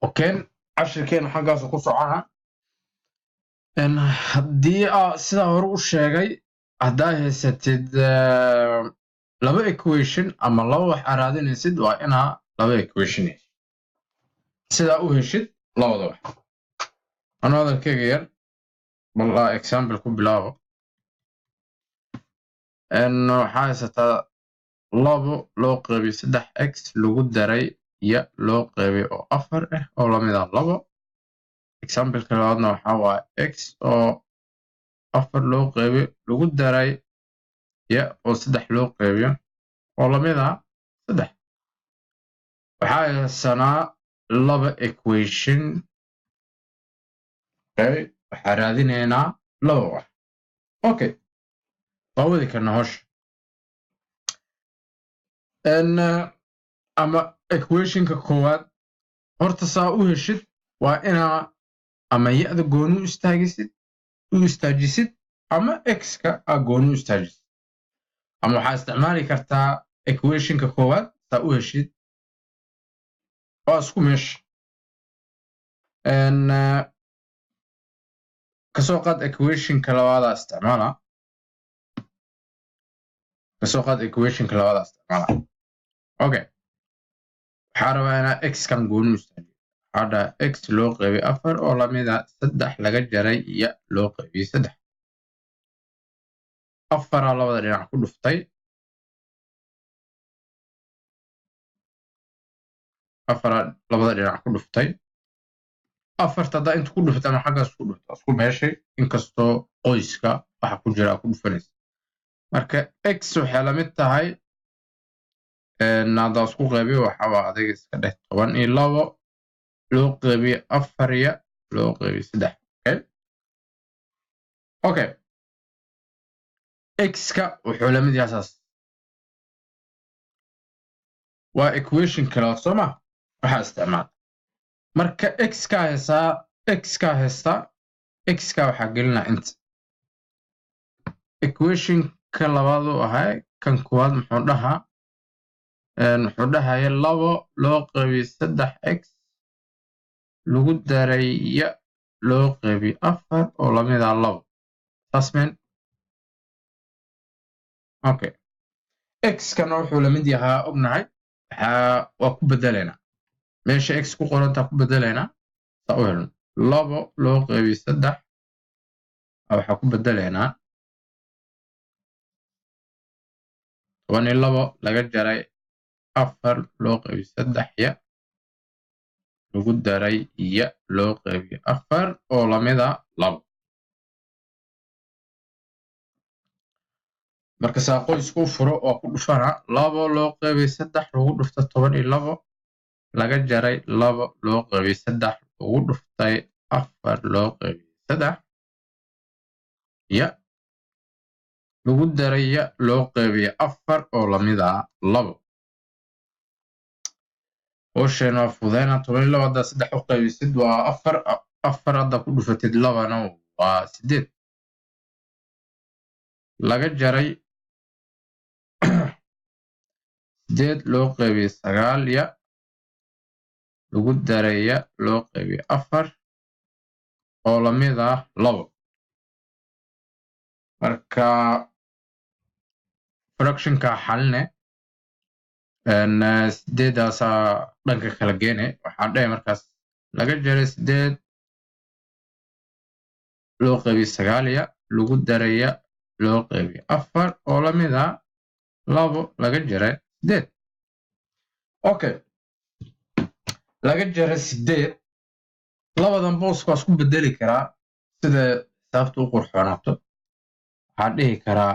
وكان 10 كان حاجة سقوط عنها إن دي سida hore u sheegay haddaa haysatid laba equation ama laba wax aad raadinaysid waa inaa laba equation heshid sidaa u heshid labada wax anoo hadalkayga yar bal example ku bilaabo waxaa haysataa labo loo qeybiyo 3x lagu daray ya loo qeybiyo oo 4 ah oo lamid ah labo example-ka labaadna waxaa waaye x oo 4 loo qeybiyo lagu daray ya oo 3 loo qeybiyo oo lamid ah 3 waxaa haysanaa laba equation waxaa raadinaynaa laba wax okay waa wadi karnaa howsha ama equationka koowaad horta saa u heshid waa inaa ama ya-da gooni u istaajisid ama x-ka aa gooni u istaajisid ama waxaa isticmaali kartaa equationka koowaad saa u heshid waa isku meesha kasoo qaad equationka labaadaa isticmaala okay waxaa rabaa inaa x-kan gooni u istaajiyo waxaa dhaha x loo qeybiyo 4 oo lamida 3 laga jaray ya loo qeybiyo 3 afaraa labada dhinac ku dhuftay afarta haddaa inta ku dhuftay ama xaggaas ku dhufta isku meeshay inkastoo qoyska waxa ku jira ku dhufanaysa marka x waxay la mid tahay haddaa isku qeybiyo waxaa adiga iska dheh 12 loo qeybiyo 4 ya loo qeybiyo 3 okay x-ka wuxuu la mid yahay saas waa equation kale soo ma waxaa isticmaala marka x-ka waxaa gelinaa inta equationka labaad uu ahay kan koowaad muxuu dhahaya 2 loo qeybiyo 3x lagu daray ya loo qeybiyo 4 oo lamid ah 2 tasmen okay x-kana wuxuu la mid yahaa ognahay waa ku bedelaynaa meesha x ku qorantaa ku bedelaynaa saa u helno 2 loo qeybiyo 3 waxaa ku bedelaynaa 12 laga jaray 4 loo qeybiyo 3 ya lagu daray ya loo qeybiyo 4 oo lamid ah 2 marka saa qoysku furo oo ku dhufana 2 loo qeybiyo 3 lagu dhufta 12 laga jaray 2 loo qeybiyo 3 lagu dhuftay 4 loo qeybiyo 3 ya lagu daray ya loo qeybiyo 4 oo lamid ah 2 howshan waa fudayna 12 haddaa 3 u qeybisid waa 4 haddaa ku dhufatid 2na waa 8 laga jaray 8 loo qeybiyo 9 ya lagu daray ya loo qeybiyo 4 oo lamid ah 2 marka fractionka xaline 8daasaa dhanka kala geene waxaan dhahay markaas laga jaray 8 loo qeybiyo 9 ya lagu daray ya loo qeybiyo 4 oo lamid ah 2 laga jaray 8 okay laga jaray 8 labadan booska waa isku bedeli karaa sida xisaabta u qurxoonaato waxaan dhihi karaa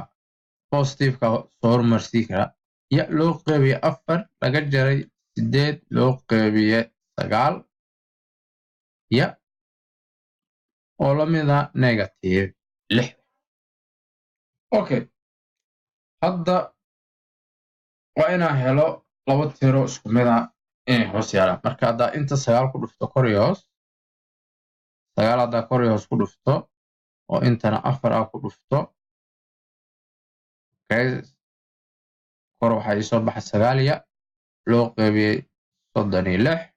positiveka soo hormarsii karaa ya loo qeybiyo 4 laga jaray 8 loo qeybiyo 9 ya oo lamid ah negative 6 okay hadda waa inaan helo laba tiro isku mid ah inay hoos yaalaan marka haddaa inta 9 ku dhufto kor iyo hoos 9 haddaa kor iyo hoos ku dhufto oo intana 4 ku dhufto kor waxaa ii soo baxa 9 ya loo qeybiyey 36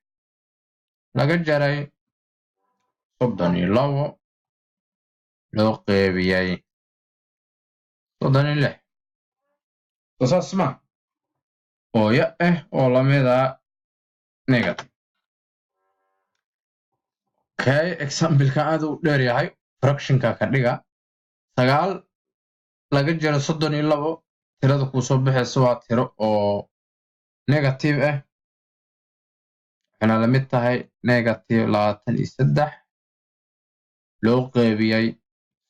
laga jaray 32 loo qaybiyay 36 saas ma oo ya oo lamida negative kay example-ka aad u dheer yahay fraction-ka ka dhiga 9 laga jaro 32 tirada ku soo baxayso waa tiro oo negative waxaana la mid tahay negative 23 loo qaybiyay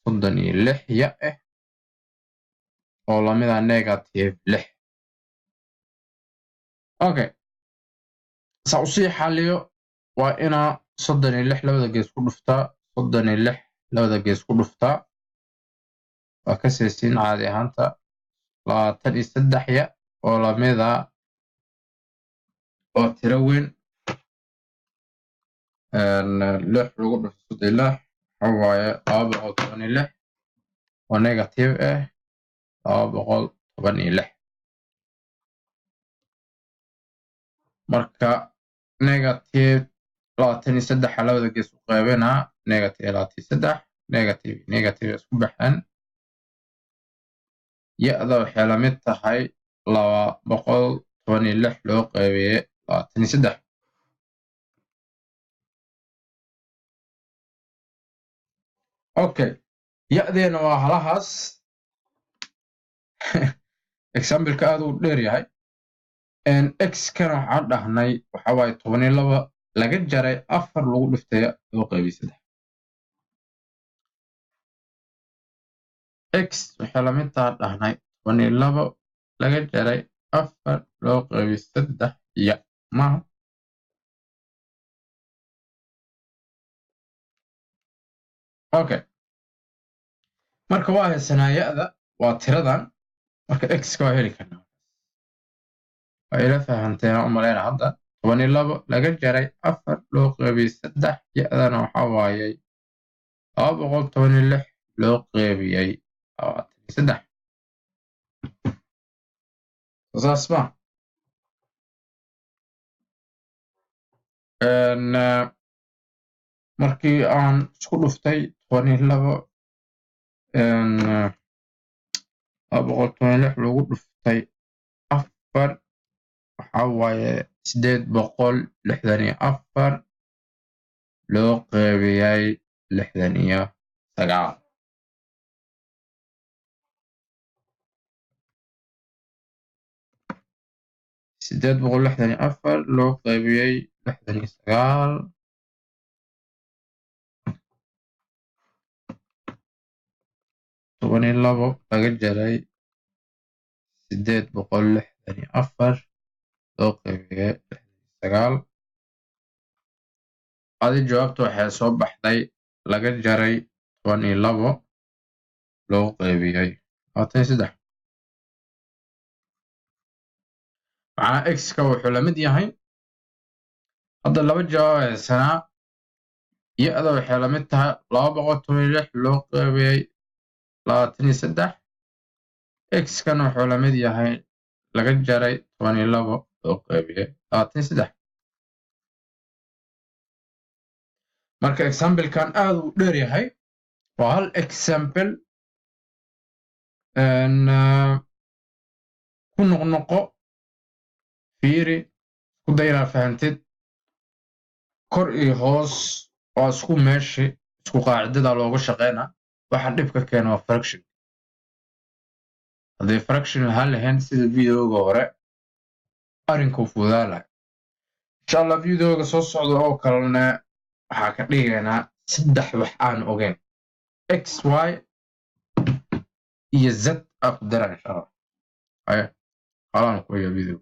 36 ya oo la mid ah negative 6 okay sa u sii xaliyo waa ina 36 labada gees ku dhuftaa 36 labada gees ku dhuftaa waa ka seesin caadi ahaanta 23 ya oo la mid ah oo tiro weyn 6 lagu dhufto 36 waaye 216 oo negative 216 marka negative 23 labada gees u qaybina negative 23 negative isku baxan ya-da waxay la mid tahay 216 loo qaybiyay 23 okay ya-deena waa halahaas example-ka aad u dheer yahay x kana waxaan dhahnay waxa waaye 12 laga jaray 4 lagu dhiftay loo qaybiyay 3 x waxay la mid tahay dhahnay 12 laga jaray 4 loo qaybiyay 3 ya maaha okay marka waa haysanaa ya-da waa tiradan marka x ka waa heli karnaa waa ila fahanteen u malayna hadda 12 laga jaray 4 loo qaybiyay 3 ya-dana waxa waaye 216 loo qaybiyay 23 saas ma markii aan isku dhuftay 12 216 lagu dhuftay 4 waxa waaye 864 loo qaybiyay 69 864 loo qaybiyay 69 12 laga jaray 864 loo qaybiyay 69 adi jawaabtu waxay soo baxday laga jaray 12 loo qaybiyay 23 macna x ka wuxuu la mid yahay hadda laba jawaab haysanaa ya-da waxay la mid tahay 216 loo qaybiyay 23 x kana wuxuu la mid yahay laga jaray 12 loo qaybiyay 23 marka example-kan aad u dheer yahay waa hal example ku noqnoqo fiiri isku dayna fahantid kor iyo hoos waa isku meeshi isku qaacidada looga shaqeyna waxa dhibka keena waa fraction haddii fraction lahaan lahayn sida videoga hore arinku fudaala insha Allah videoga soo socda oo kalena waxaa ka dhigaynaa 3 wax aan ogeyn x y iyo z aqdara insha Allah ay qalan ku video